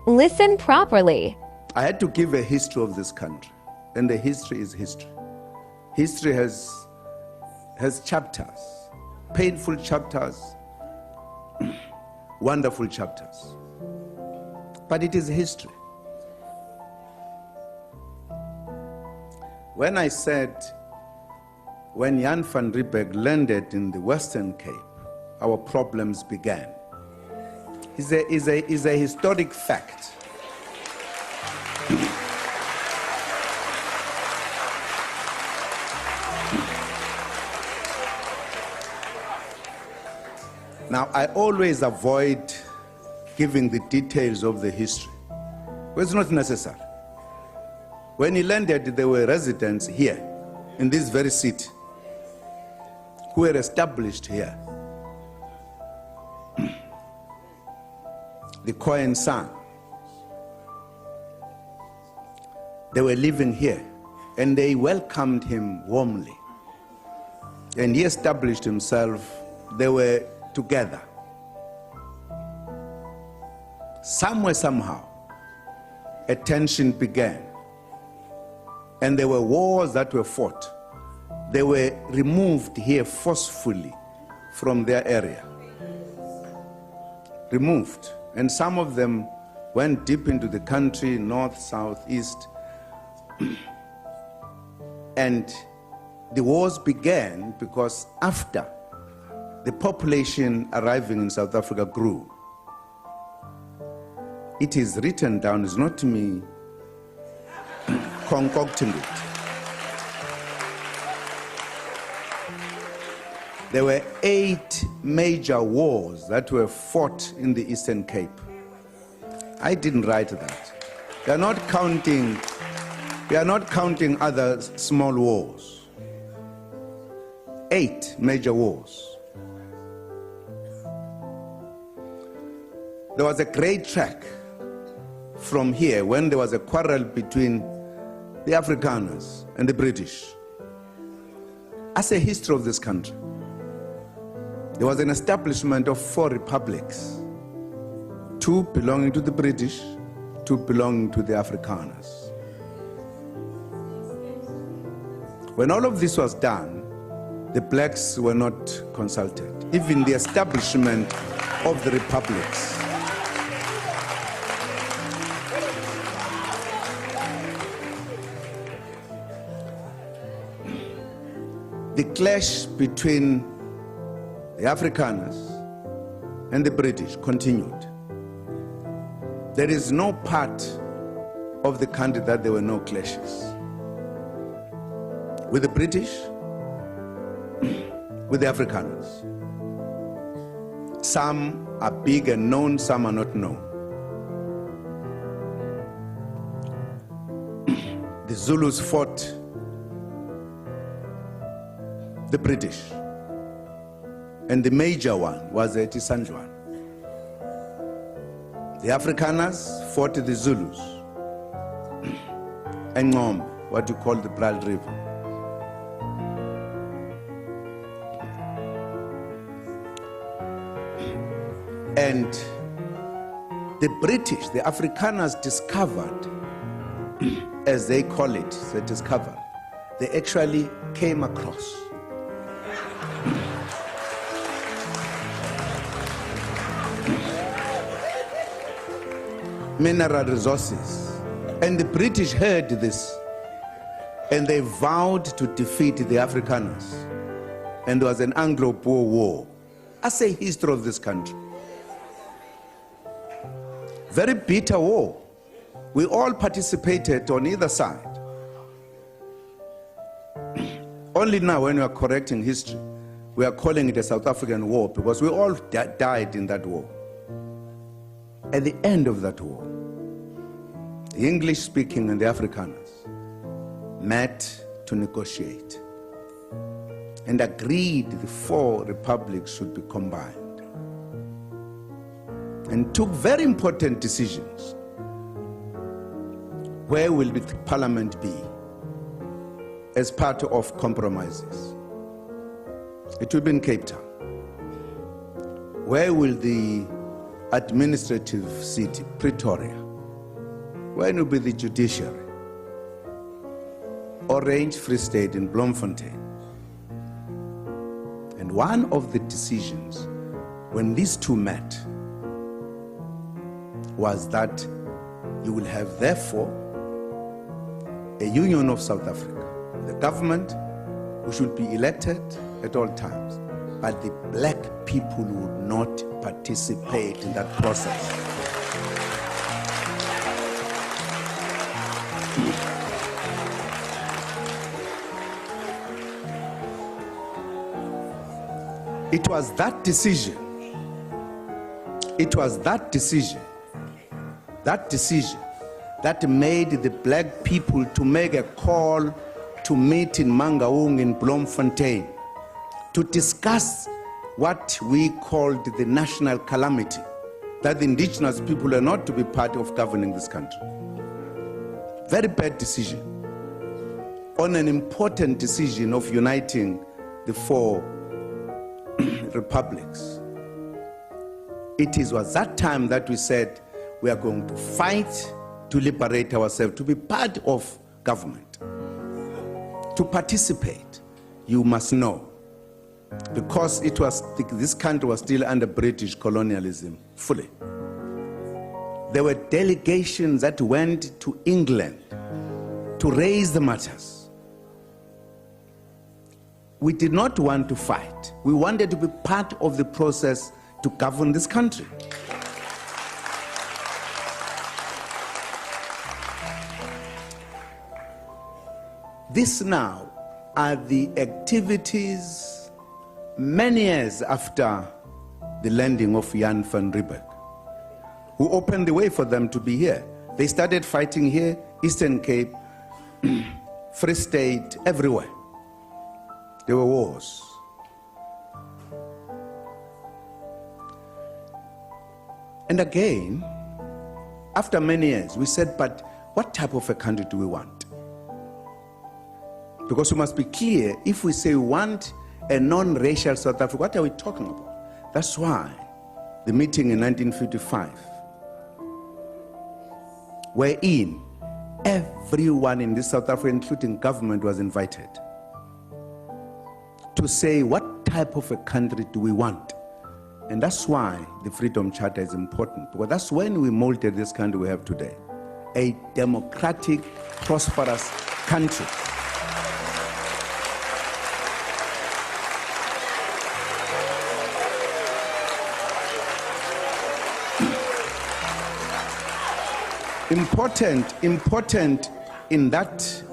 Listen properly. I had to give a history of this country, and the history is history. History has chapters, painful chapters, wonderful chapters, but it is history. When I said, when Jan van Riebeeck landed in the Western Cape, our problems began, is a historic fact. Now, I always avoid giving the details of the history, but it's not necessary. When he landed, there were residents here, in this very city, who were established here. The Cohen son, they were living here, and they welcomed him warmly. And he established himself. They were together. Somewhere, somehow, a tension began. And there were wars that were fought. They were removed here forcefully from their area. Removed. And some of them went deep into the country, north, south, east. And the wars began because after the population arriving in South Africa grew. It is written down, it's not me concocting it. There were 8 major wars that were fought in the Eastern Cape. I didn't write that. We are not counting other small wars. 8 major wars. There was a great track from here when there was a quarrel between the Afrikaners and the British. As a history of this country, there was an establishment of 4 republics, 2 belonging to the British, 2 belonging to the Afrikaners. When all of this was done, the blacks were not consulted, even the establishment of the republics. The clash between the Afrikaners and the British continued. There is no part of the country that there were no clashes. With the British, with the Afrikaners. Some are big and known, some are not known. The Zulus fought the British, and the major one was at Isandlwana. The Afrikaners fought the Zulus, and Ngom, what you call the Blood River. And the British, the Afrikaners discovered, as they call it, they discovered, they actually came across mineral resources. And the British heard this, and they vowed to defeat the Afrikaners. And there was an Anglo-Boer war. As a history of this country. Very bitter war. We all participated on either side. Only now, when we are correcting history, we are calling it a South African war because we all died in that war. At the end of that war, the English-speaking and the Afrikaners met to negotiate and agreed the 4 republics should be combined, and took very important decisions. Where will the parliament be as part of compromises? It will be in Cape Town. Where will the administrative city, Pretoria, when will be the judiciary? Orange Free State in Bloemfontein. And one of the decisions when these two met was that you will have, therefore, a union of South Africa. The government, who should be elected at all times, but the black people would not participate in that process. It was that decision, that made the black people to make a call to meet in Mangaung in Bloemfontein to discuss what we called the national calamity, that the indigenous people are not to be part of governing this country. Very bad decision on an important decision of uniting the four republics. It was that time that we said we are going to fight to liberate ourselves, to be part of government, to participate. You must know, because this country was still under British colonialism fully. There were delegations that went to England to raise the matters. We did not want to fight. We wanted to be part of the process to govern this country. This now are the activities many years after the landing of Jan van Riebeeck, who opened the way for them to be here. They started fighting here, Eastern Cape, Free State, everywhere. There were wars. And again, after many years, we said, but what type of a country do we want? Because we must be clear, if we say we want a non-racial South Africa, what are we talking about? That's why the meeting in 1955, wherein everyone in this South Africa, including government, was invited to say what type of a country do we want. And that's why the Freedom Charter is important, because that's when we molded this country we have today, a democratic, prosperous country. Important in that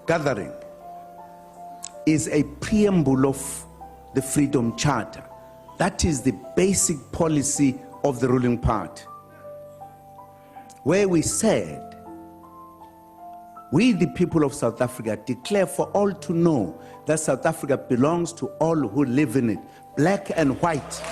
gathering is a preamble of the Freedom Charter. That is the basic policy of the ruling party, where we said, we the people of South Africa declare for all to know that South Africa belongs to all who live in it, black and white.